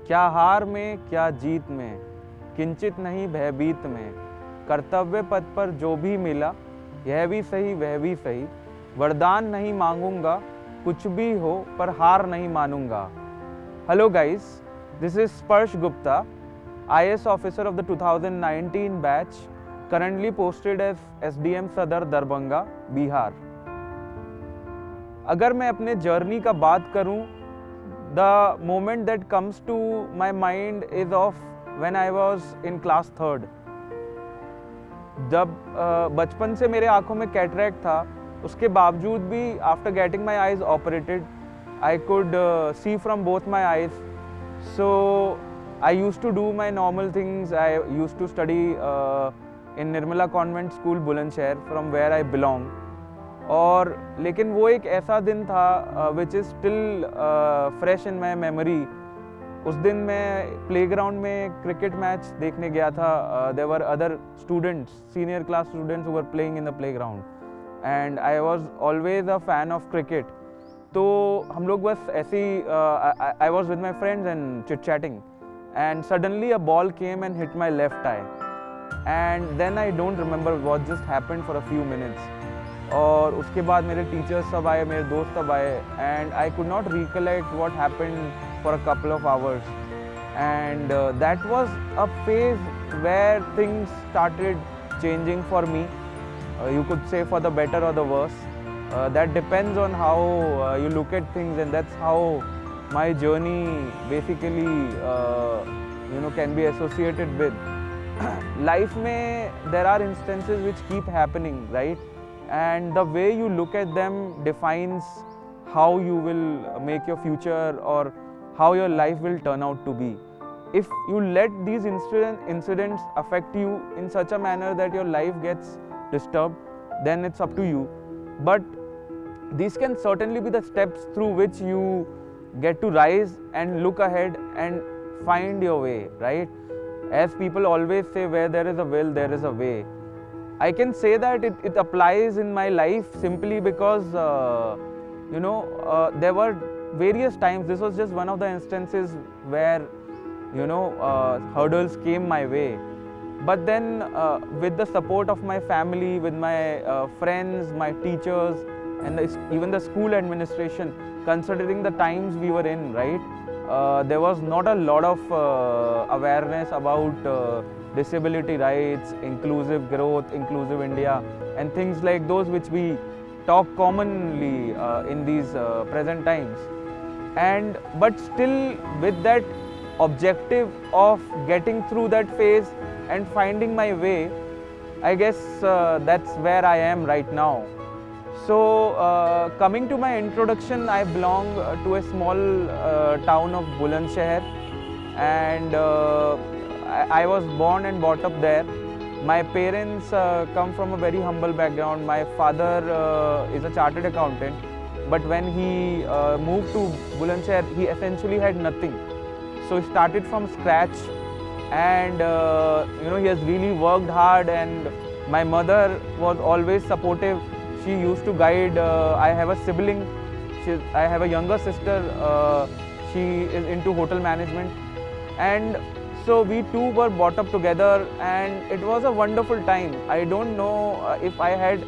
क्या हार में क्या जीत में, किंचित नहीं भयभीत में, कर्तव्य पथ पर जो भी मिला, यह भी सही वह भी सही, वरदान नहीं मांगूंगा, कुछ भी हो पर हार नहीं मानूंगा. Hello guys, this is Sparsh Gupta, IAS Officer of the 2019 batch, currently posted as SDM Sadar Darbhanga, Bihar. अगर मैं अपने जर्नी का बात करूं, the moment that comes to my mind is of when I was in class 3rd. जब बचपन से मेरे आँखों में कैटरैक्ट था, उसके बावजूद भी after getting my eyes operated I could see from both my eyes. So I used to do my normal things. I used to study in Nirmala Convent School, Bulandshahr, from where I belong. और लेकिन वो एक ऐसा दिन था which is still fresh in my memory. उस दिन मैं प्लेग्राउंड में क्रिकेट मैच देखने गया था. There were other students, senior class students who were playing in the playground, and I was always a fan of cricket. तो हम लोग बस ऐसे ही I was with my friends and chit chatting, and suddenly a ball came and hit my left eye, and then I don't remember what just happened for a few minutes. और उसके बाद मेरे teachers सब आए, मेरे दोस्त सब आए, and I could not recollect what happened for a couple of hours. And that was a phase where things started changing for me. You could say for the better or the worse. That depends on how you look at things, and that's how my journey basically can be associated with. Life में there are instances which keep happening, right? And the way you look at them defines how you will make your future or how your life will turn out to be. If you let these incidents affect you in such a manner that your life gets disturbed, then it's up to you. But these can certainly be the steps through which you get to rise and look ahead and find your way, right? As people always say, where there is a will, there is a way. I can say that it applies in my life simply because, there were various times. This was just one of the instances where, hurdles came my way. But then with the support of my family, with my friends, my teachers, and even the school administration, considering the times we were in, right, there was not a lot of awareness about disability rights, inclusive growth, inclusive India, and things like those which we talk commonly in these present times. But still, with that objective of getting through that phase and finding my way, I guess that's where I am right now. So coming to my introduction, I belong to a small town of Bulandshahr, and I was born and brought up there. My parents come from a very humble background. My father is a chartered accountant, but when he moved to Bulandshahr, he essentially had nothing. So he started from scratch, and he has really worked hard, and my mother was always supportive. She used to guide. I have a sibling. I have a younger sister. She is into hotel management, and so we two were brought up together, and it was a wonderful time. I don't know if I had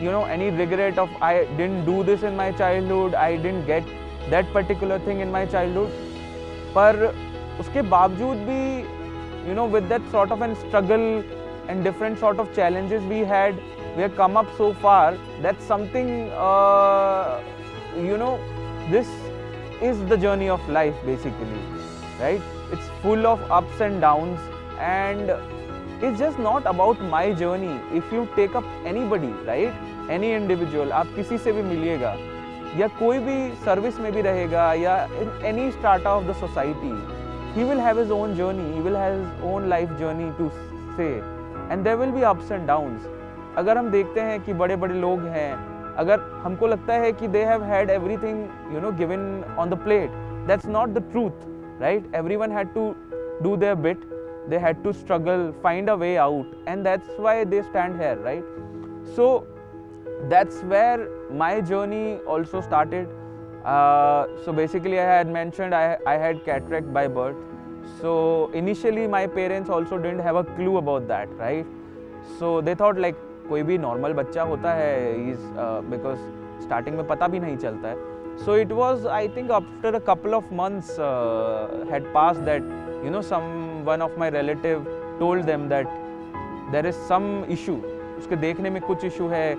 any regret of I didn't do this in my childhood, I didn't get that particular thing in my childhood. पर उसके बावजूद भी with that sort of an struggle and different sort of challenges we have come up so far. That's something this is the journey of life basically, right? It's full of ups and downs, and it's just not about my journey. If you take up anybody, right, any individual, आप किसी से भी मिलिएगा या कोई भी service में भी रहेगा या in any strata of the society, he will have his own journey, he will have his own life journey to say, and there will be ups and downs. अगर हम देखते हैं कि बड़े बड़े लोग हैं, अगर हमको लगता है कि they have had everything given on the plate, that's not the truth, right? Everyone had to do their bit, they had to struggle, find a way out, and that's why they stand here, right? So that's where my journey also started. So basically, I had mentioned I had cataract by birth. So initially, my parents also didn't have a clue about that, right? So they thought like कोई भी normal बच्चा होता है, because starting में पता भी नहीं चलता है. So it was, I think, after a couple of months had passed that one of my relative told them that there is some issue. उसके देखने में कुछ issue है.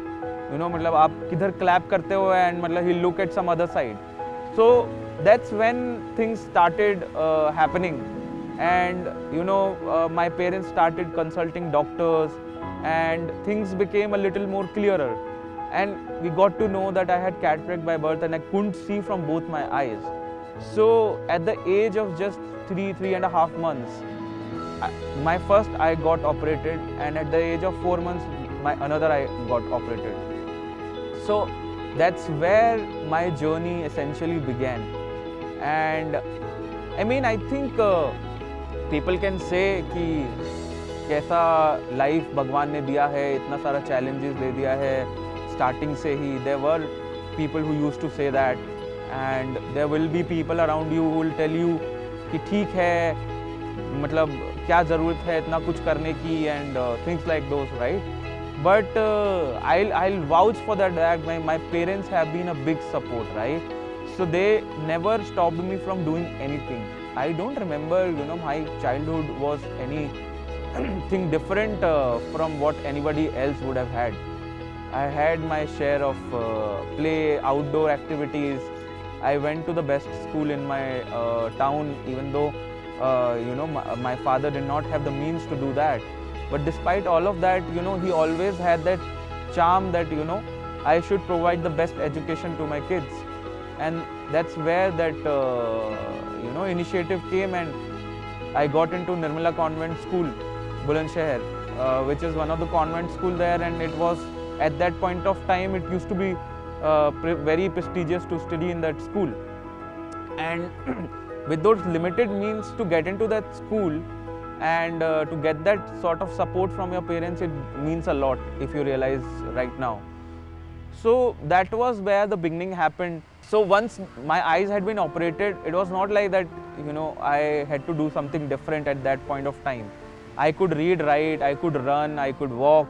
मतलब आप किधर clap करते हो and मतलब he'll look at some other side. So that's when things started happening, and my parents started consulting doctors, and things became a little more clearer. And we got to know that I had cataract by birth and I couldn't see from both my eyes. So at the age of just 3.5 months, my first eye got operated, and at the age of 4 months, my another eye got operated. So that's where my journey essentially began. And I mean, I think people can say कि कैसा life भगवान ने दिया है, इतना सारा challenges दे दिया है starting से ही. There were people who used to say that, and there will be people around you who will tell you कि ठीक है, मतलब क्या ज़रूरत है इतना कुछ करने की, and things like those, right? But I'll vouch for that my parents have been a big support, right? So they never stopped me from doing anything. I don't remember, my childhood was anything different from what anybody else would have had. I had my share of play, outdoor activities. I went to the best school in my town, even though my father did not have the means to do that. But despite all of that, he always had that charm that I should provide the best education to my kids. And that's where that initiative came, and I got into Nirmala Convent School, Bulandshahr, which is one of the convent school there, and it was at that point of time it used to be very prestigious to study in that school. And with those limited means to get into that school and to get that sort of support from your parents, it means a lot if you realize right now. So that was where the beginning happened. So once my eyes had been operated, it was not like that I had to do something different at that point of time. I could read, write, I could run, I could walk,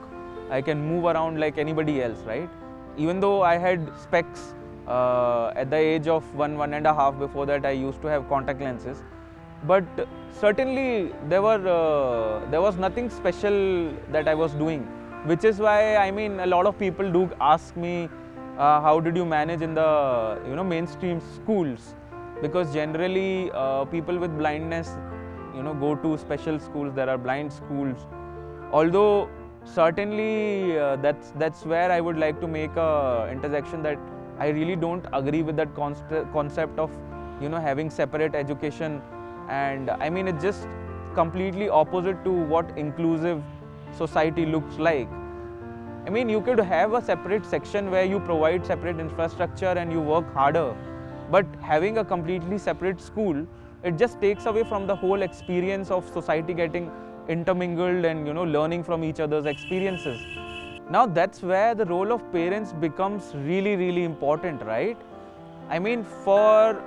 I can move around like anybody else, right? Even though I had specs at the age of 1.5, before that I used to have contact lenses. But certainly there was nothing special that I was doing, which is why a lot of people do ask me how did you manage in the mainstream schools, because generally people with blindness go to special schools. There are blind schools, although certainly that's where I would like to make a interjection that I really don't agree with that concept of having separate education. And it's just completely opposite to what inclusive society looks like. You could have a separate section where you provide separate infrastructure and you work harder, but having a completely separate school, it just takes away from the whole experience of society getting intermingled and learning from each other's experiences. Now that's where the role of parents becomes really, really important, right? For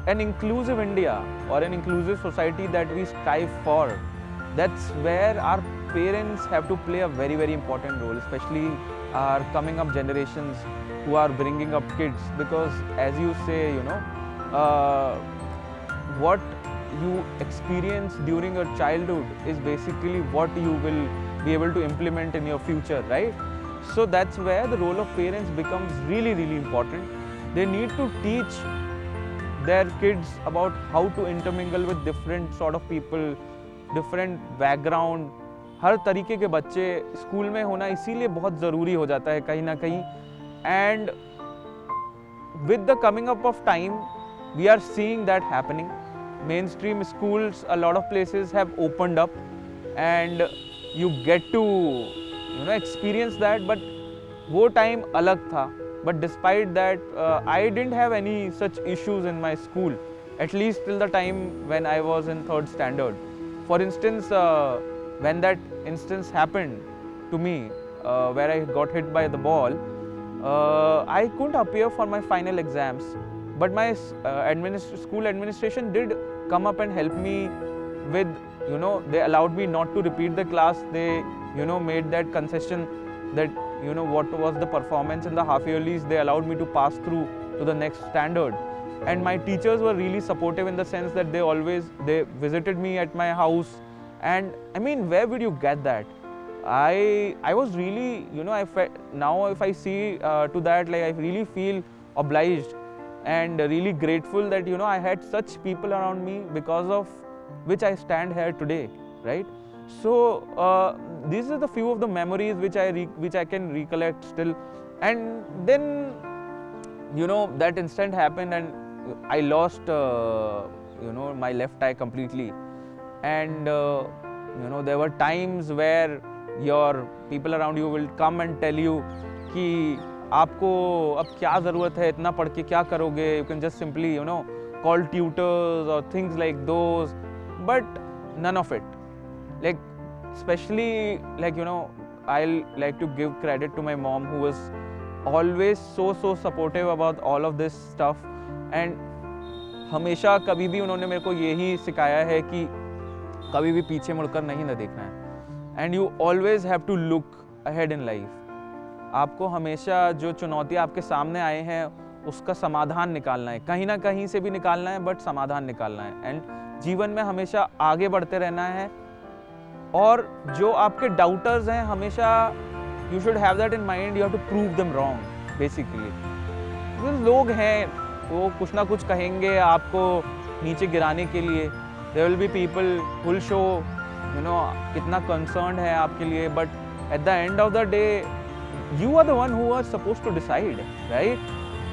an inclusive India or an inclusive society that we strive for, that's where our parents have to play a very, very important role, especially our coming up generations who are bringing up kids. Because as you say, what you experience during your childhood is basically what you will be able to implement in your future, right? So that's where the role of parents becomes really, really important. They need to teach their kids about how to intermingle with different sort of people, different background. हर तरीके के बच्चे school में होना इसीलिए बहुत ज़रूरी हो जाता है कहीं ना कहीं. And with the coming up of time, we are seeing that happening. Mainstream schools, a lot of places have opened up, and you get to experience that. But वो time अलग था. But despite that, I didn't have any such issues in my school, at least till the time when I was in 3rd standard. For instance, when that instance happened to me, where I got hit by the ball, I couldn't appear for my final exams but my school administration did come up and help me with, they allowed me not to repeat the class. They, made that concession that, what was the performance in the half yearlies, they allowed me to pass through to the next standard. And my teachers were really supportive in the sense that they visited me at my house. And I mean, where would you get that? I was really, now if I see to that, like, I really feel obliged and really grateful that, I had such people around me because of which I stand here today, right? So these are the few of the memories which I can recollect still. And then, that instant happened and I lost, my left eye completely. And, there were times where your people around you will come and tell you कि आपको अब क्या ज़रूरत है, इतना पढ़ के क्या करोगे? You can just simply, call tutors or things like those. But none of it. Like, especially, like, I'll like to give credit to my mom, who was always so supportive about all of this stuff. And हमेशा कभी भी उन्होंने मेरे को यही सिखाया है कि कभी भी पीछे मुड़कर नहीं ना देखना है. And you always have to look ahead in life. आपको हमेशा जो चुनौतियाँ आपके सामने आए हैं उसका समाधान निकालना है, कहीं ना कहीं से भी निकालना है, बट समाधान निकालना है. एंड जीवन में हमेशा आगे बढ़ते रहना है. और जो आपके डाउटर्स हैं, हमेशा you should have that in mind, you have to prove them wrong basically. लोग हैं वो कुछ ना कुछ कहेंगे आपको नीचे गिराने के लिए. There will be people who will show कितना कंसर्न है आपके लिए, but at the end of the day you are the one who are supposed to decide, right?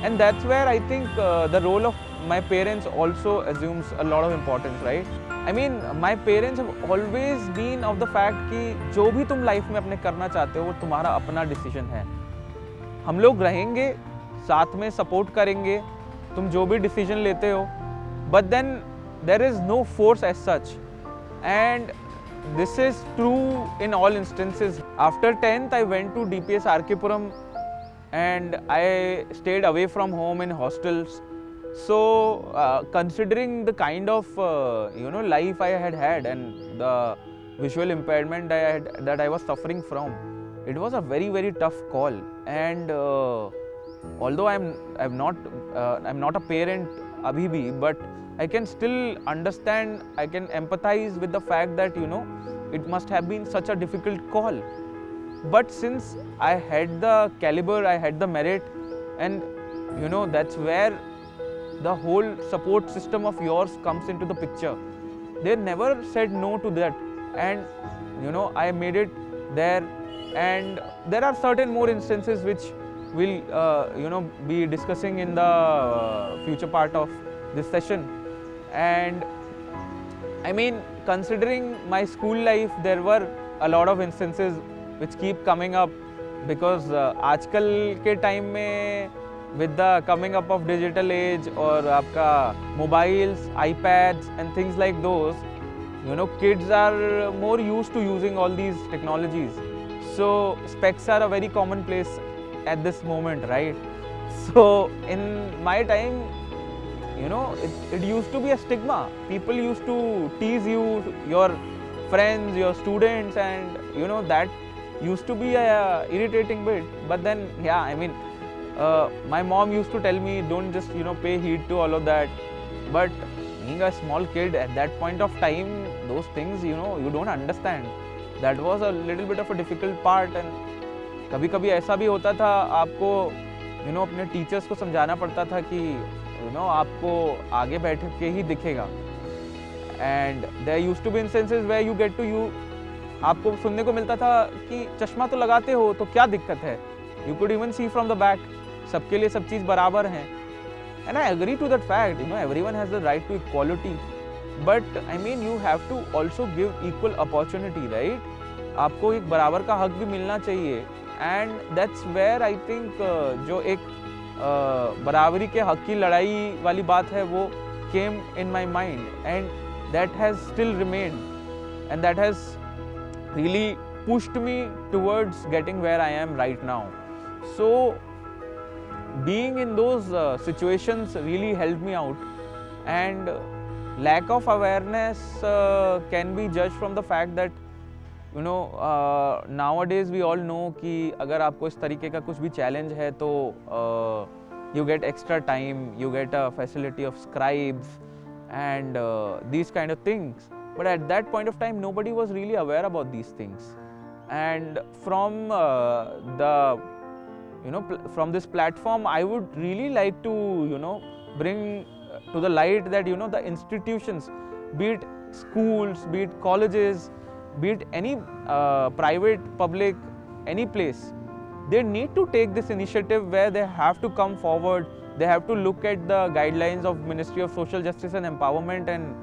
And that's where I think the role of my parents also assumes a lot of importance, right? I mean, my parents have always been of the fact कि जो भी तुम life में अपने करना चाहते हो वो तुम्हारा अपना डिसीजन है. हम लोग रहेंगे साथ में, सपोर्ट करेंगे तुम जो भी डिसीजन लेते हो, but then there is no force as such. And this is true in all instances. After 10th, I went to DPS Arkepuram and I stayed away from home in hostels. So, considering the kind of life I had and the visual impairment that I was suffering from, it was a very tough call. And although I'm not a parent abhi bhi, but I can still understand, I can empathize with the fact that, it must have been such a difficult call. But since I had the caliber, I had the merit, and, that's where the whole support system of yours comes into the picture. They never said no to that. And, I made it there. And there are certain more instances which we'll, be discussing in the future part of this session. And I mean, considering my school life, there were a lot of instances which keep coming up because आजकल के time में with the coming up of digital age और आपका mobiles, iPads and things like those, kids are more used to using all these technologies. So specs are a very commonplace at this moment, right? So in my time, it used to be a stigma. People used to tease you, your friends, your students, and that used to be a irritating bit. But then, yeah, I mean, my mom used to tell me, don't just pay heed to all of that. But being a small kid at that point of time, those things you don't understand. That was a little bit of a difficult part. And कभी-कभी ऐसा भी होता था, आपको अपने teachers को समझाना पड़ता था कि आपको आगे बैठ के ही दिखेगा. And there used to be instances where you get to आपको सुनने को मिलता था कि चश्मा तो लगाते हो तो क्या दिक्कत है, you could even see from the back, सबके लिए सब चीज़ बराबर हैं. And I agree to that fact, everyone has the right to equality, but I mean you have to also give equal opportunity, right? आपको एक बराबर का हक भी मिलना चाहिए. And that's where I think जो एक बराबरी के हक की लड़ाई वाली बात है वो came in my mind, and that has still remained, and that has really pushed me towards getting where I am right now. So being in those situations really helped me out. And lack of awareness can be judged from the fact that nowadays we all know कि अगर आपको इस तरीके का कुछ भी challenge है तो you get extra time, you get a facility of scribes and these kind of things. But at that point of time, nobody was really aware about these things. And from from this platform, I would really like to bring to the light that the institutions, be it schools, be it colleges, be it any private, public, any place, they need to take this initiative where they have to come forward. They have to look at the guidelines of Ministry of Social Justice and Empowerment and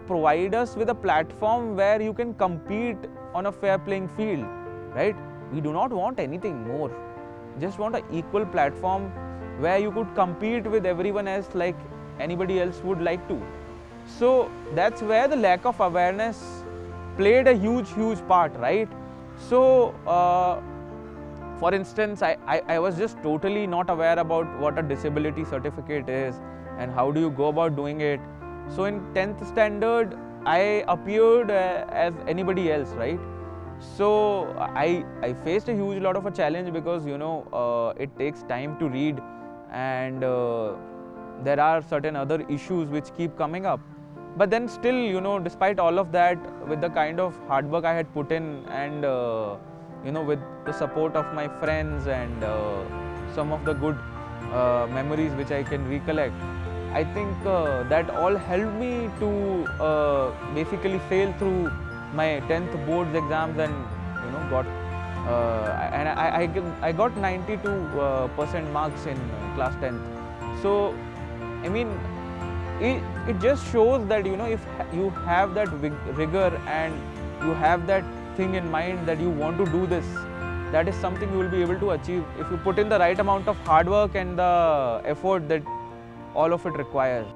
provide us with a platform where you can compete on a fair playing field, right? We do not want anything more. Just want an equal platform where you could compete with everyone else like anybody else would like to. So that's where the lack of awareness played a huge part, right? So for instance, I was just totally not aware about what a disability certificate is and how do you go about doing it. So in 10th standard, I appeared as anybody else, right? So I faced a huge lot of a challenge because it takes time to read and there are certain other issues which keep coming up. But then still, despite all of that, with the kind of hard work I had put in and with the support of my friends and some of the good memories which I can recollect, I think that all helped me to basically sail through my 10th boards exams and got and I got 92% marks in class 10th. So I mean, it just shows that if you have that rigor and you have that thing in mind that you want to do this, that is something you will be able to achieve if you put in the right amount of hard work and the effort that all of it requires.